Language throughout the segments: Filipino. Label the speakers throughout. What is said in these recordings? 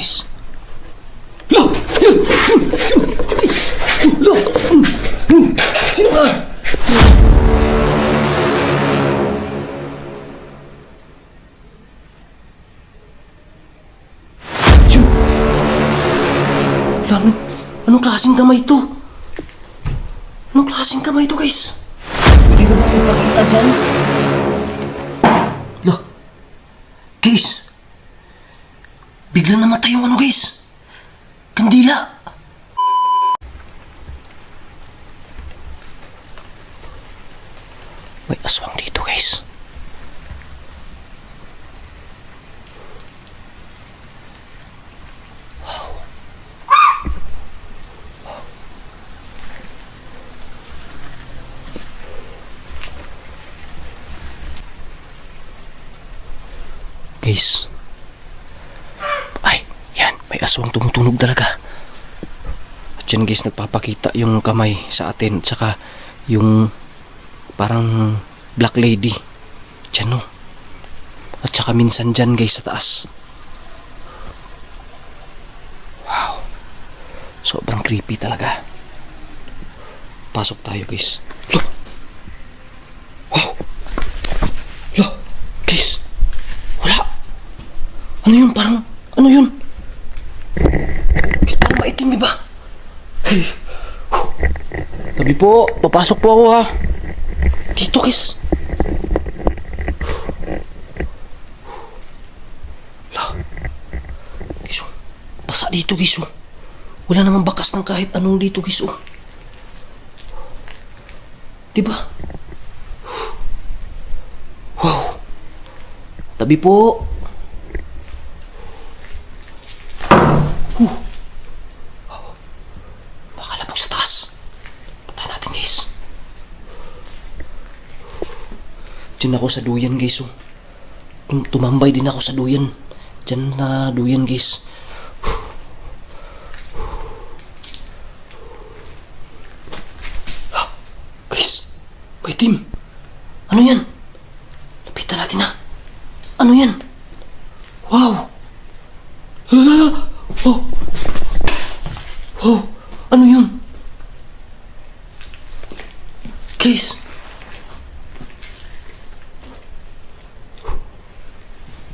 Speaker 1: guys. Lo! Lo! Sino ka? Anong klaseng kamay ito? Anong klaseng kamay ito, guys? Pwede ka ba magpakita dyan? Lo! Guys! Biglang namatay yung guys! Kandila! May aswang dito, guys. Guys. Ay, yan. May aswang tumutunog talaga. At yan guys, nagpapakita yung kamay sa atin. Tsaka yung parang black lady. Diyan no. At tsaka minsan dyan guys sa taas. Wow. Sobrang creepy talaga. Pasok tayo guys. Look. Wow. Look. Guys. Wala. Ano yun? Parang, ano yun? Guys, parang maitim, diba? Hey. Tabi po, papasok po ako ha. Dito, guys. Guys, basa dito, guys. Wala namang bakas ng kahit anong dito, guys. Diba? Wow. Tabi po. Baka labog sa taas. Punta natin guys. Diyan ako sa duyan guys. Tumambay din ako sa duyan. Diyan na duyan guys. Guys. May team. Ano yan? Lapitan natin na. Ano yan? Wow! Oh! Oh! Ano yun? Guys!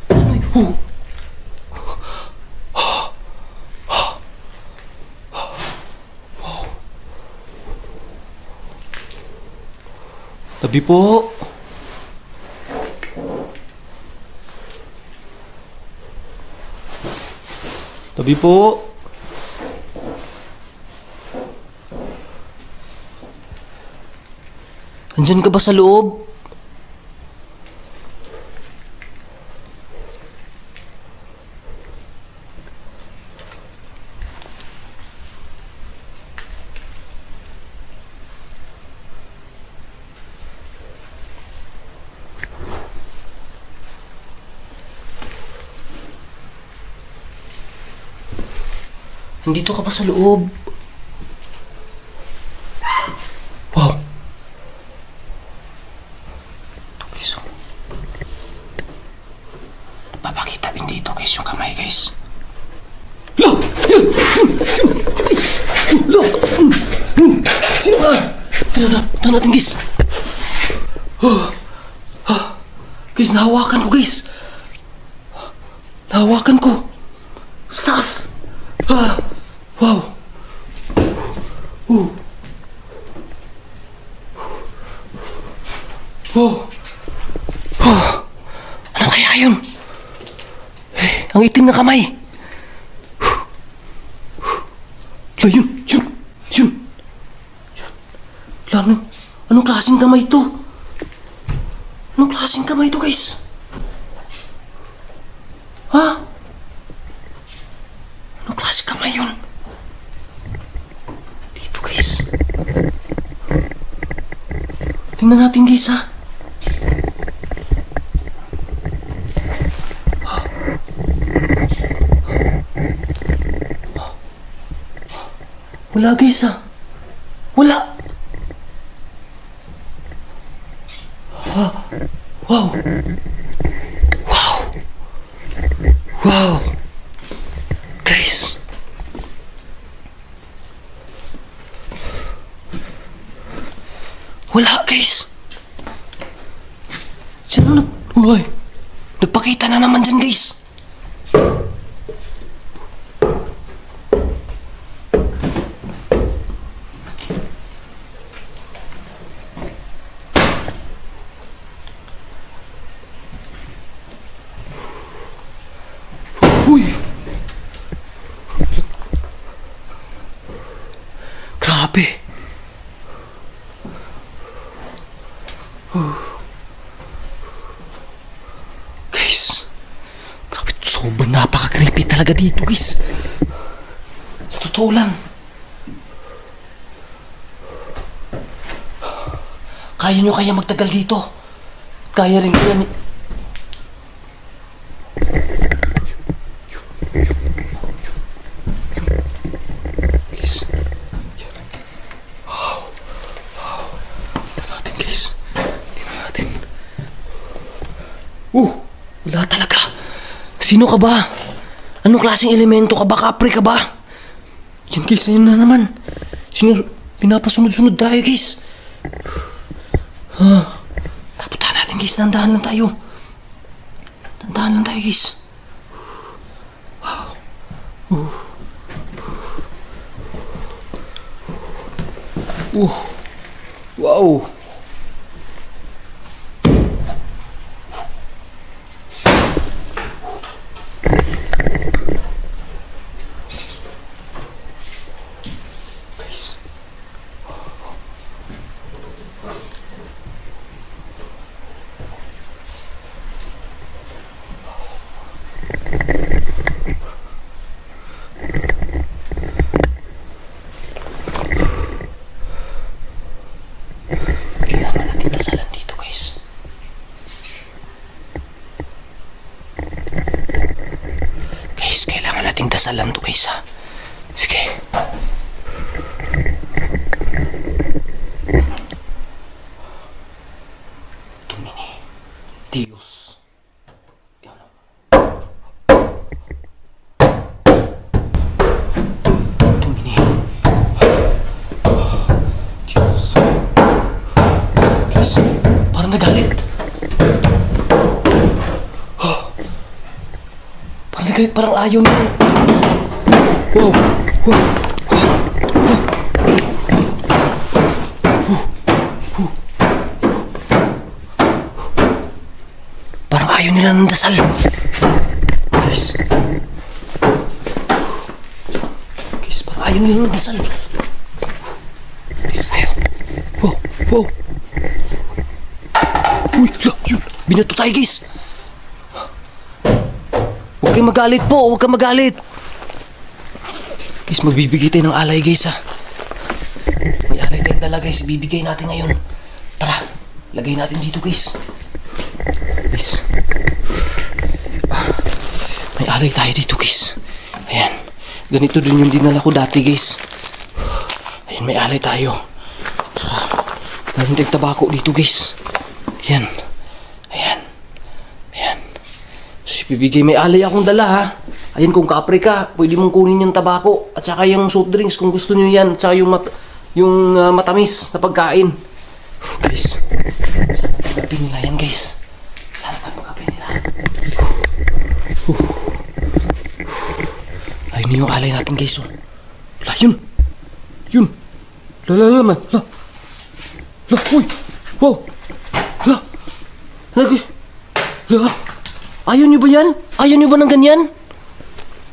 Speaker 1: Ano yun? Oh! Wow! Tabi po! Tabi po. Andyan ka ba sa loob? Nandito ka ba sa loob? Wow. Ito guys. Papakita din dito guys yung kamay guys. Lo! Lo! Sino ka? Tara, punta natin guys. Guys, nahawakan ko guys. Nahawakan ko. Sa taas. Wow. Ano kaya yun? Ang itim na kamay. Yun. Anong klaseng kamay ito? Anong klaseng kamay ito guys? Ha? Anong klaseng kamay yun? Dito guys. Tingnan natin guys ha. Wala guys ha. Wala. Wow. Wala, guys. Sino Uy, nagpakita na naman dyan, guys. Uy! Grabe. Guys, grabe, sobrang napaka-creepy talaga dito, guys. Sa totoo lang. Kaya nyo kaya magtagal dito? Kaya rin kaya ni... Guys. Wow. Wow. Tingnan natin, guys. Tingnan natin. Wala talaga. Sino ka ba? Anong klaseng elemento ka ba? Kapre ka ba? Yan, guys, ayun na naman. Pinapasunod-sunod tayo, guys. Taputan natin, guys. Dandahan lang tayo. Dandahan lang tayo, guys. Wow. Guys. Kailangan natin dasalan dito, guys. Guys, kailangan natin dasalan to, guys, ha. Sige. Domini Dios. Domini Dios. Guys, parang nagalit. Parang nagalit, parang ayaw na. Wow. Parang ayaw nila ng dasal. Guys. Guys, parang ayaw nila ng dasal. Dito tayo. Wow. Uy, yun. Binato tayo, guys. Huwag kayong magalit po. Huwag kang magalit. Guys, magbibigay tayo ng alay, guys, ha. May alay tayong dala, guys. Ibibigay natin ngayon. Tara, lagay natin dito, guys. Guys. May alay tayo dito, guys. Ayan. Ganito din yung dinala ko dati, guys. Ayan, may alay tayo. Meron tayong tabako dito, guys. Ayan. So, ibibigay, may alay akong dala, ha. Ayan, kung kapre ka, pwede mong kunin yung tabako at saka yung soft drinks kung gusto nyo yan, at saka yung matamis na pagkain. Guys, sana pagkapin nila yan, guys. Sana pagkapin nila. Ayun yung alay natin, guys. Wala, yun. La. Uy. Wow. La. Ayaw nyo ba yan? Ayaw nyo ba ng ganyan?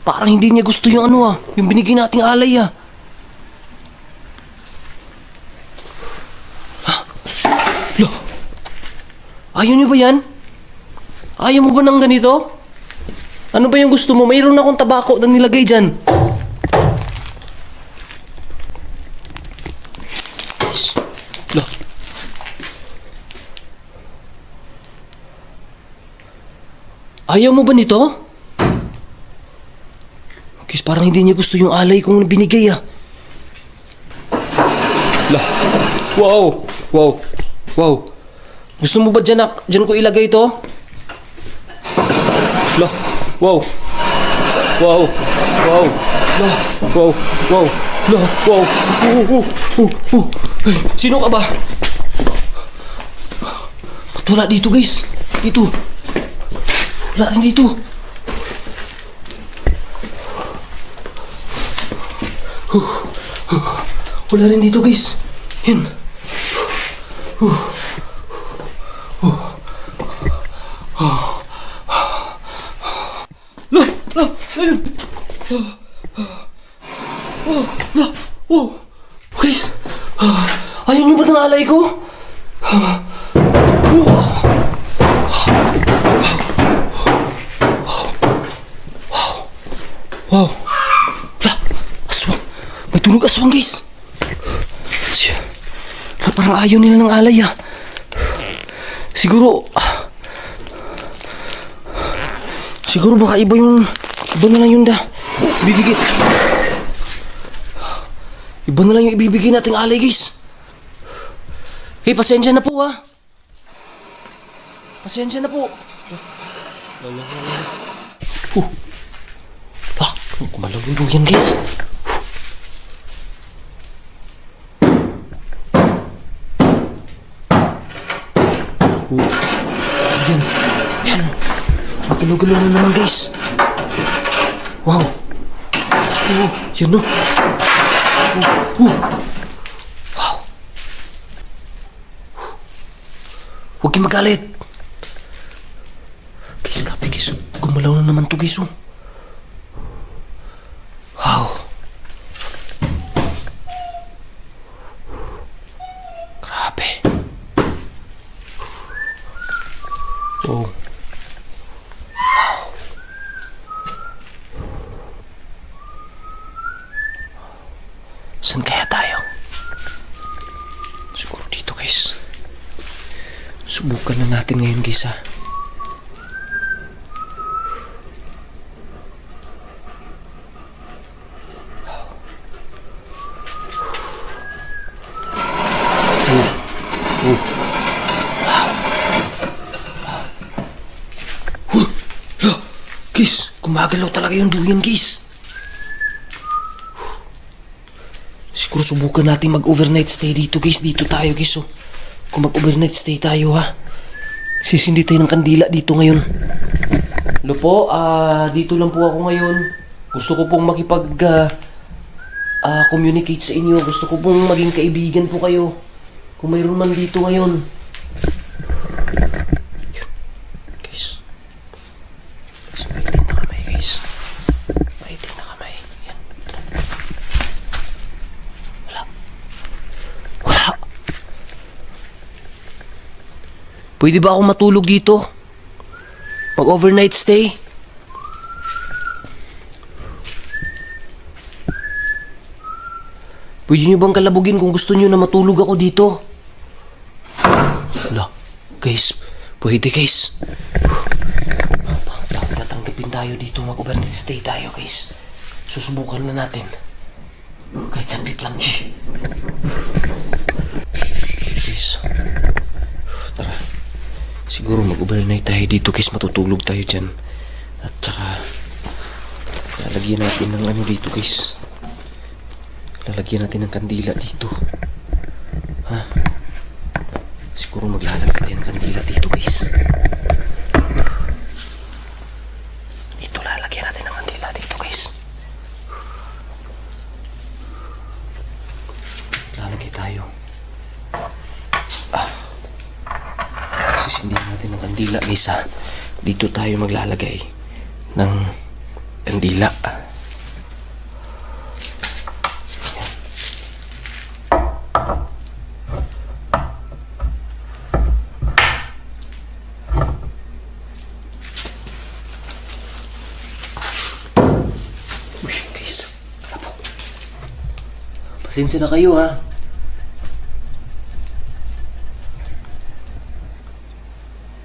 Speaker 1: Parang hindi niya gusto yung yung binigay nating alay, ha. La. Ayaw nyo ba yan? Ayaw mo ba ng ganito? Ano ba yung gusto mo? Mayroon akong tabako na nilagay dyan. La. Ayaw mo ba nito? Guys, parang hindi niya gusto yung alay kong binigay, ah. La. Wow. Gusto mo ba dyan ko ilagay ito? La. Wow. La. Wow. Hey, sino ka ba? Wala dito guys. Dito. Wala rin dito. Wala rin dito guys. Yan. Ayun. Guys. Ayun yung ba't ng alay ko? Wow. Wala. Aswang. May tunog aswang guys. Parang ayaw nila ng alay Siguro baka iba na lang yun ibibigay. Iba na lang yung ibibigay nating alay guys. Hey, pasensya na po Pasensya na po. Kumalawin yan guys. Yan. Magalaw-galaw na naman guys. Wow. Yan no. Wow. Huwag kayong magalit. Guys, kape guys. Gumalaw na naman to guys. Wow. Grabe. Oh. Saan kaya tayo? Siguro dito guys. Subukan na natin ngayon guys Guys, gumagalaw talaga yung duyan guys. Siguro subukan natin mag-overnight stay dito guys. Dito tayo guys Kung mag-overnight stay tayo sisindi tayo ng kandila dito ngayon. Hello po, dito lang po ako ngayon. Gusto ko pong communicate sa inyo. Gusto ko pong maging kaibigan po kayo. Kung mayroon man dito ngayon. Guys. Maitim na kamay guys. Maitim na kamay. Yan. Wala. Pwede ba akong matulog dito? Mag-overnight stay? Pwede nyo bang kalabugin kung gusto nyo na matulog ako dito? Wala. Guys, pwede guys. Tatanggapin tayo dito. Mag-overnight stay tayo guys. Susubukan na natin. Kahit saglit lang guys. Tara. Siguro mag-overnight tayo dito guys. Matutulog tayo dyan. At saka lalagyan natin ng ano dito guys. Lalagyan natin ng kandila dito. Siguro maglalagay tayo ng kandila dito guys. Dito lalagyan natin ng kandila dito guys. Lalagay tayo. Sisindihan natin ng kandila guys Dito tayo maglalagay ng kandila. Pasensya na kayo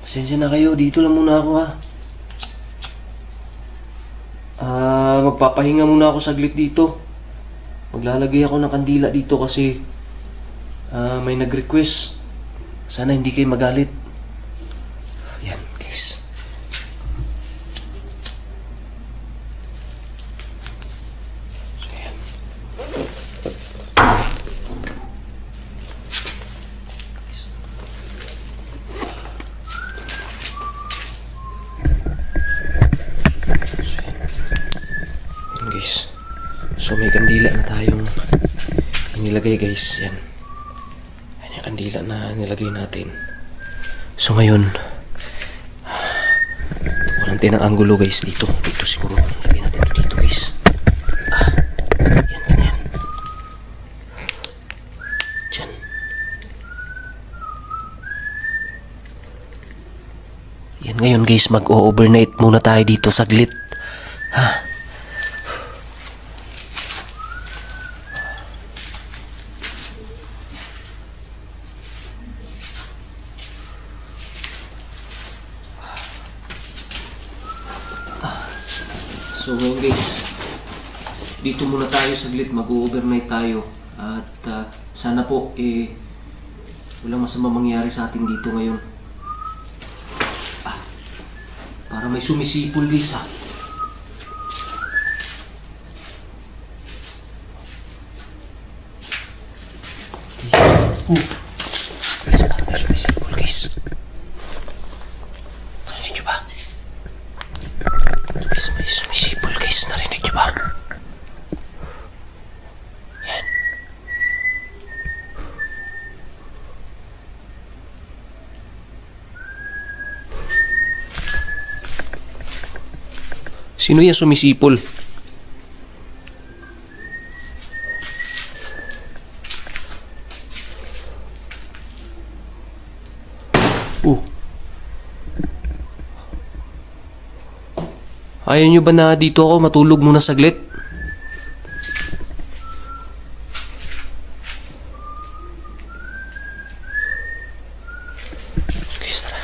Speaker 1: Pasensya na kayo. Dito lang muna ako magpapahinga muna ako saglit dito. Maglalagay ako ng kandila dito kasi may nag-request. Sana hindi kayo magalit. Yan guys. guys. So may kandila na tayong inilagay guys. Yan. Yan yung kandila na nilagay natin. So ngayon, walang tayo ng angulo guys dito. Dito siguro. Lagay natin ito dito guys. Yan, ganyan. Diyan. Yan ngayon guys, mag-overnight muna tayo dito saglit. Ha? So ngayon guys, dito muna tayo saglit, mag-overnight tayo. At sana po walang masama mangyari sa atin dito ngayon. Para may sumisipol Lisa. Guys, para may sumisipol guys. Narinig nyo ba? Guys, may sumisipol guys. Narinig nyo ba? Yan. Sino yan sumisipol? Ayaw nyo ba na dito ako matulog muna saglit? Guys, tara.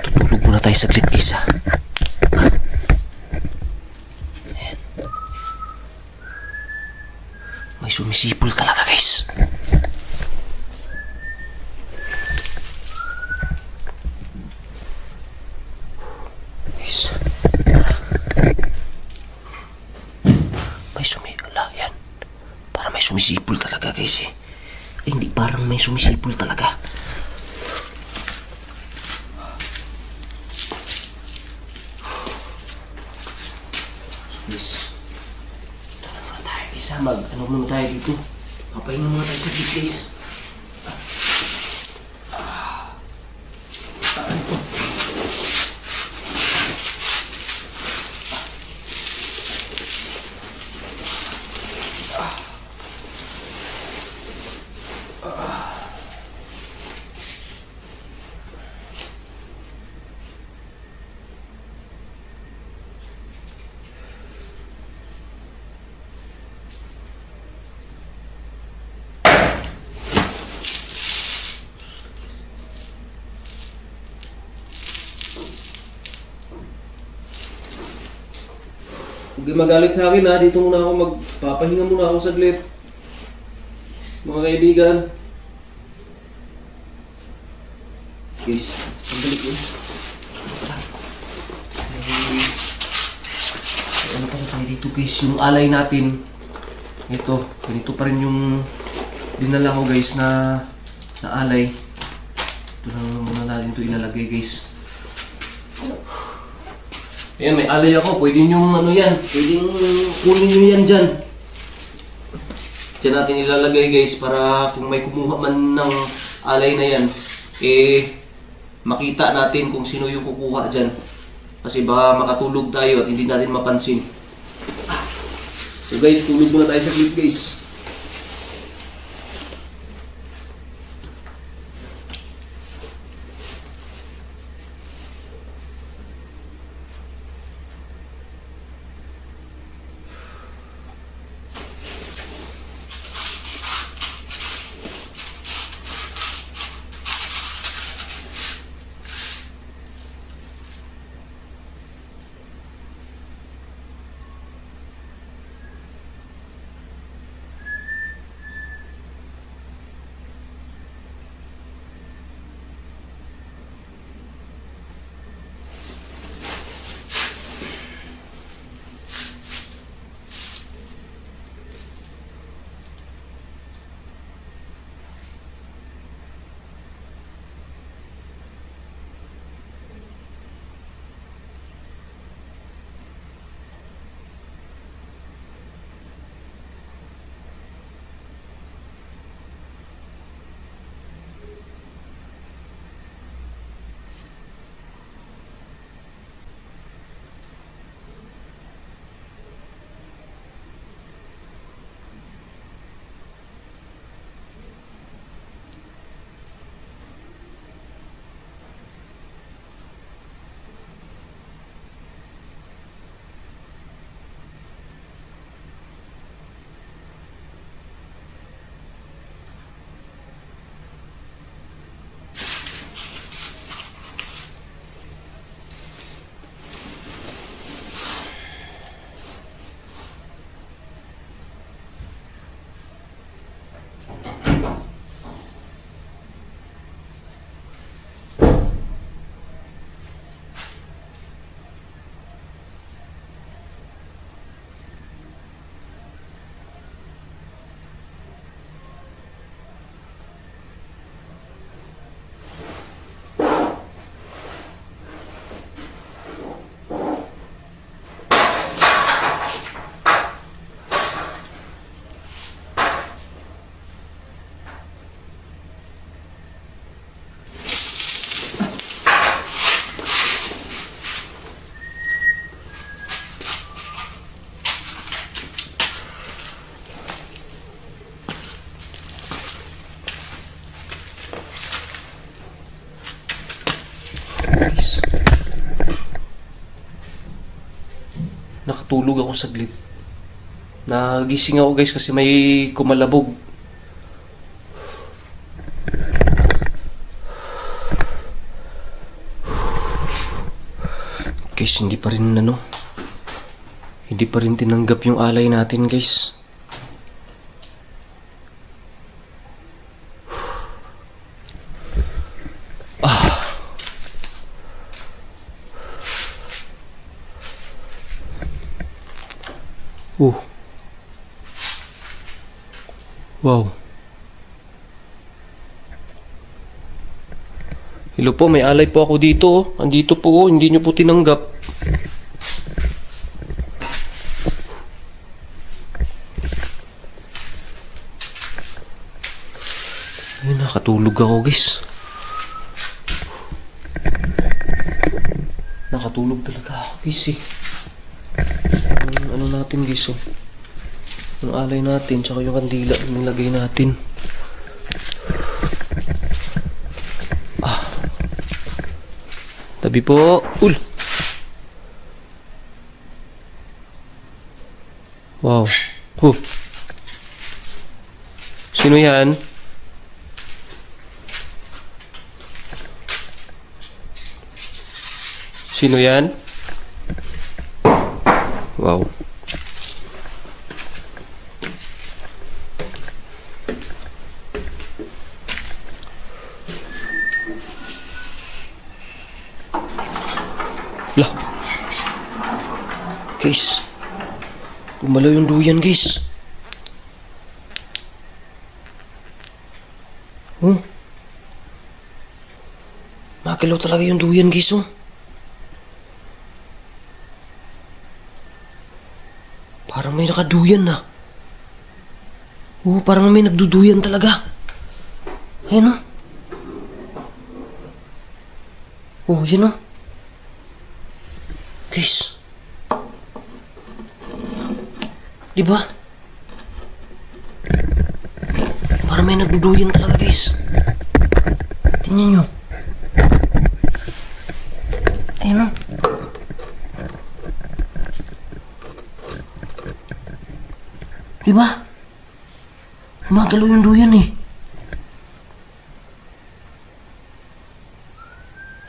Speaker 1: Tutulog muna tayo saglit, guys, ha? Ayan. May sumisipol talaga, guys. Yan. Para may sumisipol talaga guys eh. Hindi parang may sumisipol talaga. So guys, ito na muna tayo guys ha. Ano muna tayo dito. Papahinga muna tayo sa git guys. Huwag magalit sa akin ha, dito muna ako magpapahinga muna ako saglit. Mga kaibigan. Guys, sandali guys. Ano pala tayo dito guys, yung alay natin. Ito, ganito pa rin yung dinala ko guys na alay. Ito lang muna natin ito ilalagay guys. Ayan, may alay ako. Pwede nyo yan. Pwede kunin nyo yan dyan. Dyan natin ilalagay guys para kung may kumuha man ng alay na yan, makita natin kung sino yung kukuha dyan. Kasi baka makatulog tayo at hindi natin mapansin. So guys, tulog muna tayo sa clip guys. nakatulog ako saglit. Nagising ako guys kasi may kumalabog. Guys, hindi pa rin tinanggap yung alay natin guys. Wow. Hello po, may alay po ako dito. Andito po, hindi nyo po tinanggap. Ay, nakatulog ako guys. Nakatulog talaga ako guys eh. Ano natin guys oh. Yung alay natin, tsaka yung kandila nilagay natin. Tabi po. Wow. Sino yan? Sino yan? Wow. Lah. Guys. Gumalaw yung duyan, guys. Magalaw talaga yung duyan, guys, oh. Parang may nakaduyan na. Parang may nagduduyan talaga. Ayan, oh. Yan, oh. Guys. Diba? Parang may nagduduyan talaga, guys. Tingnan nyo. Ayun, oh. Diba? Magalaw yung duyan eh.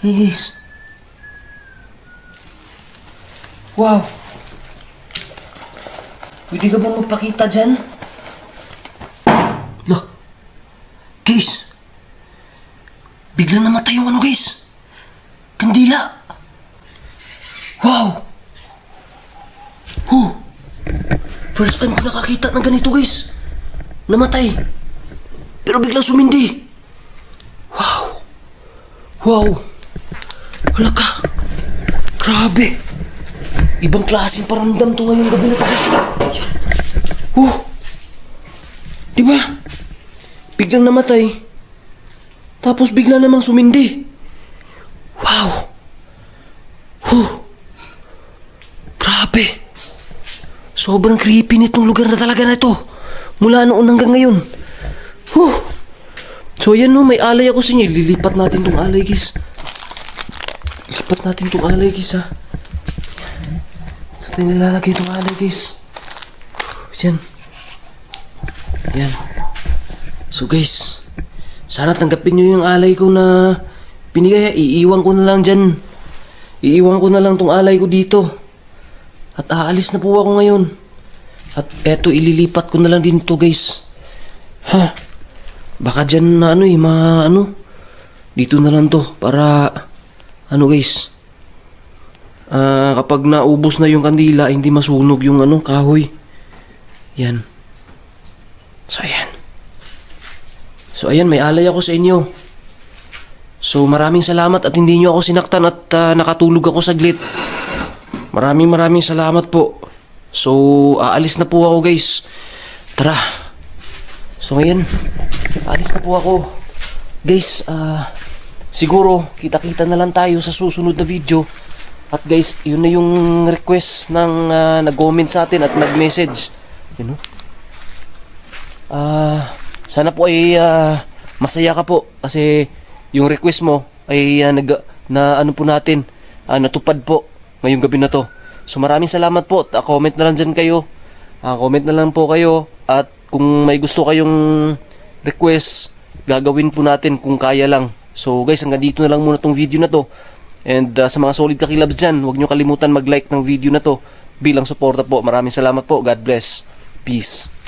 Speaker 1: Hey guys. Wow. Pwede ka ba magpakita dyan? Loh. Guys. Biglang namatay yung ano guys. Kandila. Wow. First time ko nakakita ng ganito guys. Namatay. Pero biglang sumindi. Wow. Wala ka. Grabe. Ibang klaseng paramdam to ngayong gabi na to. Diba? Biglang namatay. Tapos bigla namang sumindi. Wow. Grabe. Sobrang creepy nitong lugar na talaga na ito. Mula noon hanggang ngayon. So yan no, may alay ako sa inyo. Lilipat natin tong alay guys. Lipat natin tong alay guys ha. Natin nilalagay tong alay guys. Yan. So guys, sana tanggapin nyo yung alay ko na pinigay. Iiwan ko na lang dyan. Iiwan ko na lang tong alay ko dito. At aalis na po ako ngayon. At eto, ililipat ko na lang din to guys. Baka dyan na dito na lang to para guys, kapag naubos na yung kandila, hindi masunog yung kahoy. Yan. So ayan, may alay ako sa inyo. So maraming salamat at hindi nyo ako sinaktan at nakatulog ako saglit. Maraming salamat po. So aalis na po ako guys. Tara. So ngayon, aalis na po ako. Guys, siguro kita-kita na lang tayo sa susunod na video. At guys, yun na yung request ng nag-comment sa atin at nag-message. Sana po ay masaya ka po kasi yung request mo ay natupad po ngayong gabi na to. So maraming salamat po. Comment na lang dyan kayo. Comment na lang po kayo. At kung may gusto kayong request, gagawin po natin kung kaya lang. So guys, hanggang dito na lang muna tong video na to. And sa mga solid kakilabs dyan, huwag nyo kalimutan mag-like ng video na to bilang suporta po. Maraming salamat po. God bless. Peace.